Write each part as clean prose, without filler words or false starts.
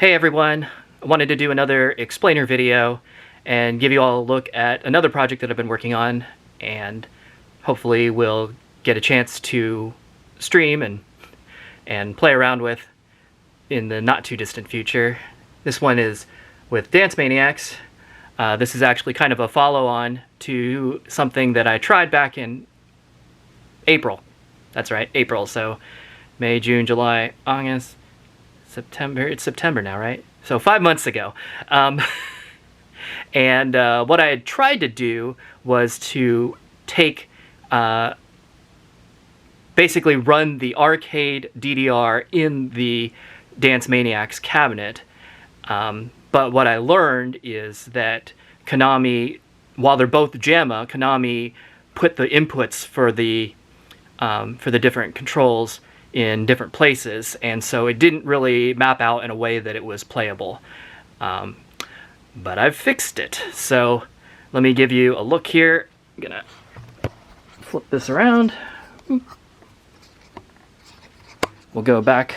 Hey everyone, I wanted to do another explainer video and give you all a look at another project that I've been working on, and hopefully we'll get a chance to stream and play around with in the not too distant future. This one is with Dance Maniax. This is actually kind of a follow-on to something that I tried back in April. That's right, April. So May, June, July, August, September. It's September now, right? So 5 months ago. And what I had tried to do was to take, basically run the arcade DDR in the Dance Maniax cabinet. But what I learned is that Konami, while they're both JAMA, Konami put the inputs for the different controls in different places, and so it didn't really map out in a way that it was playable. But I've fixed it. So let me give you a look here. I'm gonna flip this around. We'll go back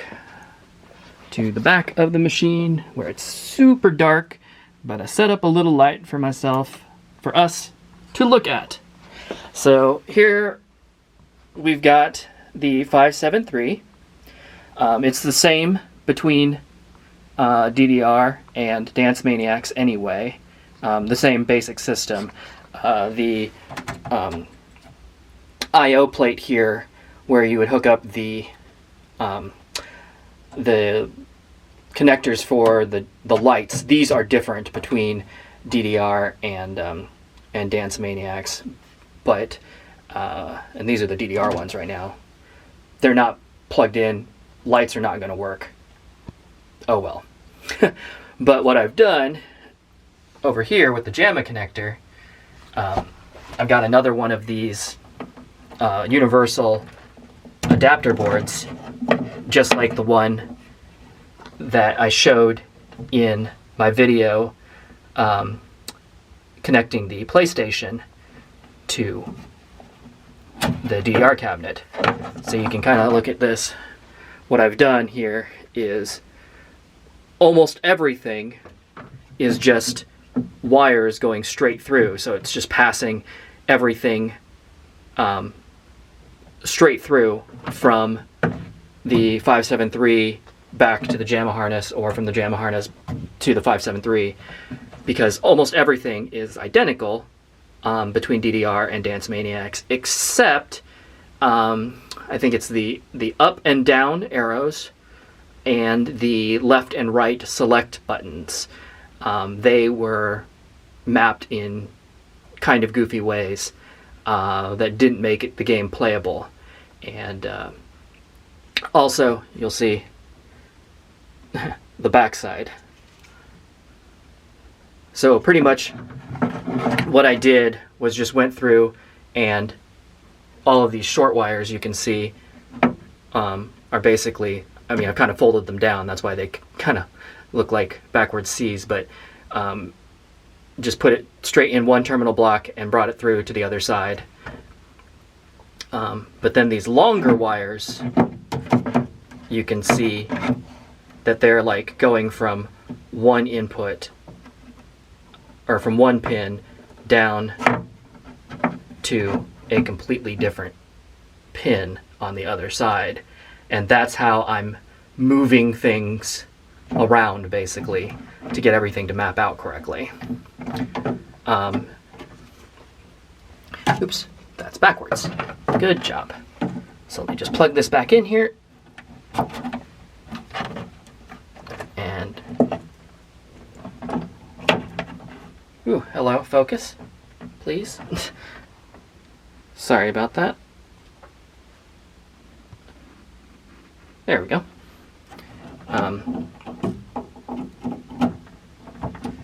to the back of the machine where it's super dark, but I set up a little light for myself, for us to look at. So here we've got the 573. It's the same between DDR and Dance Maniax anyway. The same basic system. The I/O plate here, where you would hook up the connectors for the lights. These are different between DDR and Dance Maniax, but and these are the DDR ones right now. They're not plugged in. Lights are not going to work. Oh well. But what I've done over here with the JAMA connector, I've got another one of these universal adapter boards, just like the one that I showed in my video connecting the PlayStation to the DDR cabinet. So you can kind of look at this. What I've done here is almost everything is just wires going straight through. So it's just passing everything straight through from the 573 back to the JAMA harness, or from the JAMA harness to the 573, because almost everything is identical between DDR and Dance Maniax, except I think it's the up and down arrows and the left and right select buttons. They were mapped in kind of goofy ways that didn't make the game playable. And also, you'll see the backside. So pretty much what I did was just went through, and all of these short wires you can see are basically, I mean, I've kind of folded them down, that's why they kind of look like backwards C's, but just put it straight in one terminal block and brought it through to the other side. But then these longer wires, you can see that they're like going from one input, or from one pin down to a completely different pin on the other side. And that's how I'm moving things around, basically, to get everything to map out correctly. Oops, that's backwards. Good job. So let me just plug this back in here. And ooh, hello, focus, please. Sorry about that. There we go.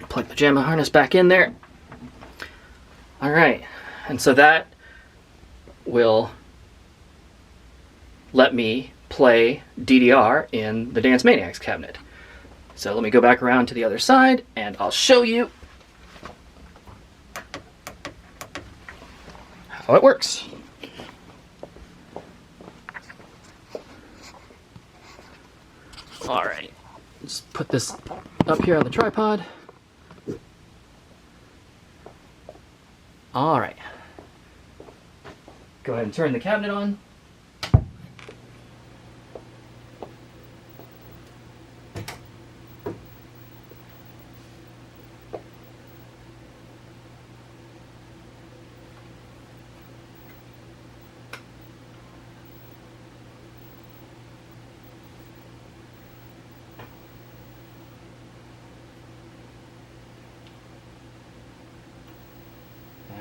Plug the JAMA harness back in there. Alright, and so that will let me play DDR in the Dance Maniax cabinet. So let me go back around to the other side and I'll show you how it works. Alright, Just put this up here on the tripod. All right. Go ahead and turn the cabinet on.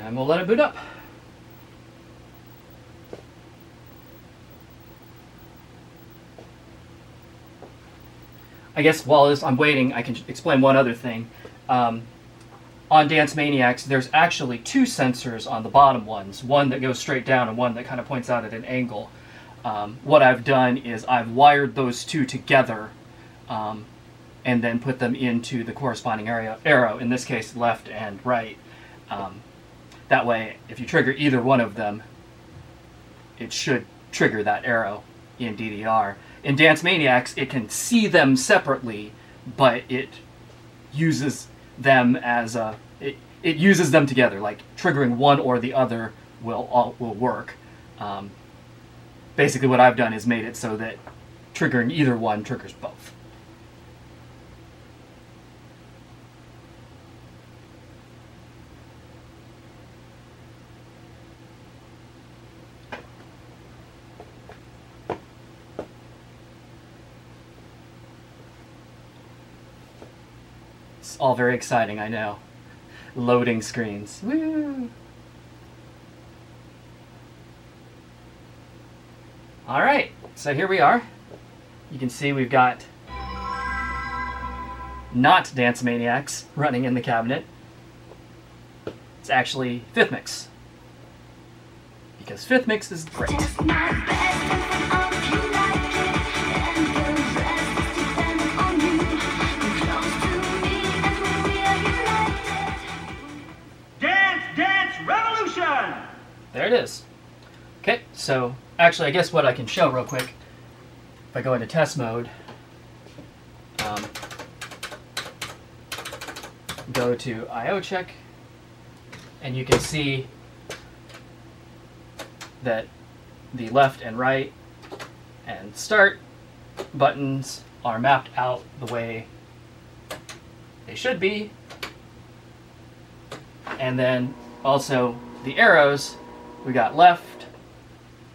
And we'll let it boot up. I guess while I'm waiting, I can explain one other thing. On Dance Maniax, there's actually two sensors on the bottom ones, one that goes straight down and one that kind of points out at an angle. What I've done is I've wired those two together and then put them into the corresponding arrow, in this case left and right. That way, if you trigger either one of them, it should trigger that arrow in DDR. In Dance Maniax, it can see them separately, but it uses them as it uses them together. Like triggering one or the other will work. Basically, what I've done is made it so that triggering either one triggers both. It's all very exciting, I know. Loading screens. Woo! All right, so here we are. You can see we've got not Dance Maniax running in the cabinet. It's actually Fifth Mix. Because Fifth Mix is great. There it is. Okay, so actually I guess what I can show real quick, if I go into test mode, go to I/O check, and you can see that the left and right and start buttons are mapped out the way they should be, and then also the arrows, we got left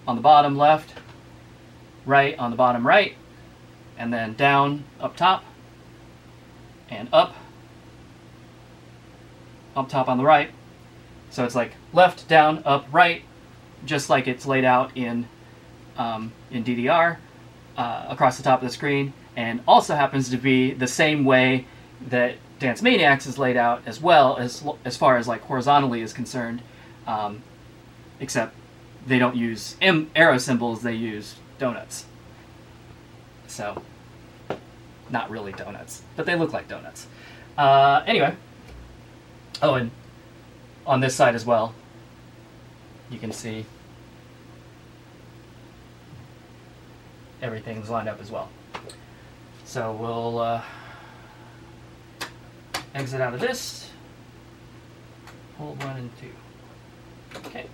on the bottom left, right on the bottom right, and then down up top, and up top on the right. So it's like left, down, up, right, just like it's laid out in DDR across the top of the screen, and also happens to be the same way that Dance Maniax is laid out as well, as far as like horizontally is concerned. Except they don't use arrow symbols, they use donuts. So, not really donuts, but they look like donuts. Anyway, oh, and on this side as well, you can see everything's lined up as well. So we'll exit out of this, hold 1 and 2. Okay.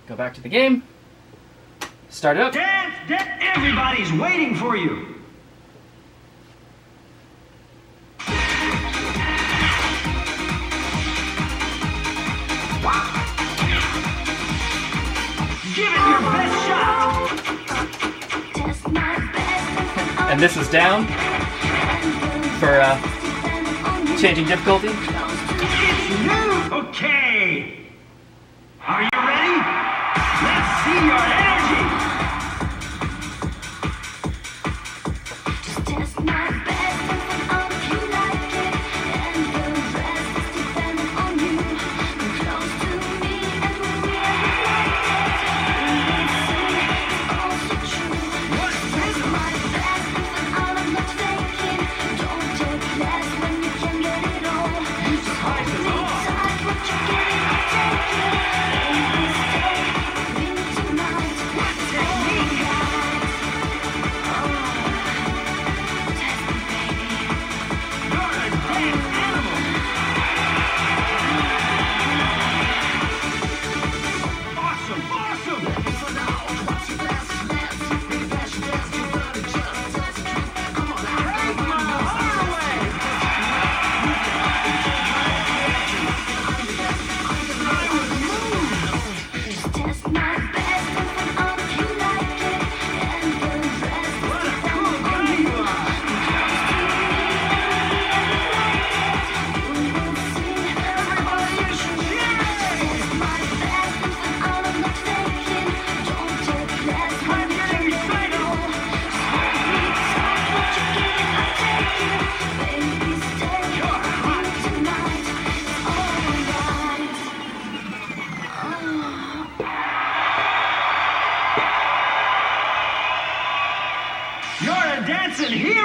Go back to the game. Start it up. Dance! Everybody's waiting for you. Give it your best shot. And this is down for changing difficulty. It's new. Okay. Are you ready? Let's see your energy! Just test my best and I'll if you like it. And the rest is dependent on you. You're close to me and when we are united. And they say it's also true. Test my best and I'm not faking. Don't take less when you can get it all. Just hold me tight, what you're getting, I'll take it. Tonight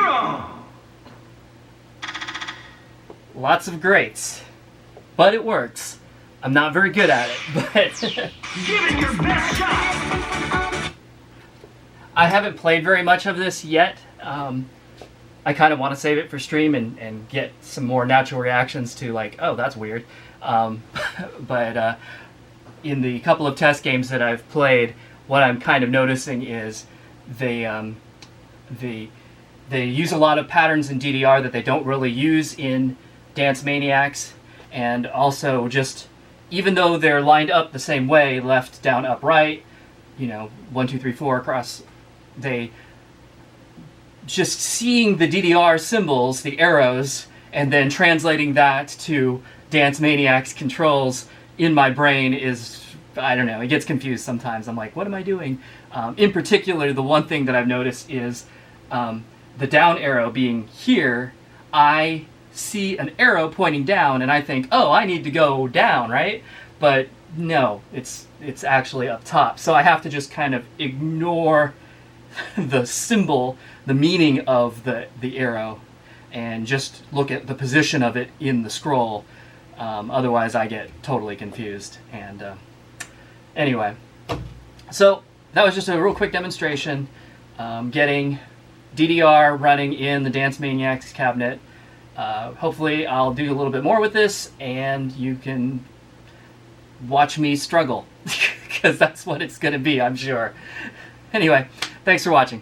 0. Lots of greats, but it works. I'm not very good at it, but Give it your best shot. I haven't played very much of this yet. I kind of want to save it for stream and get some more natural reactions to like, oh, that's weird. But in the couple of test games that I've played, what I'm kind of noticing is they use a lot of patterns in DDR that they don't really use in Dance Maniax, and also just, even though they're lined up the same way, left, down, up, right, 1, 2, 3, 4 across, they just seeing the DDR symbols, the arrows, and then translating that to Dance Maniax controls in my brain is, I don't know, it gets confused sometimes. I'm like, what am I doing? In particular, the one thing that I've noticed is the down arrow being here, I see an arrow pointing down and I think, oh, I need to go down, right? But no, it's actually up top. So I have to just kind of ignore the symbol, the meaning of the arrow, and just look at the position of it in the scroll. Otherwise I get totally confused. And anyway, so that was just a real quick demonstration, getting DDR running in the Dance Maniax cabinet. Hopefully I'll do a little bit more with this and you can watch me struggle, because that's what it's going to be, I'm sure. Anyway, thanks for watching.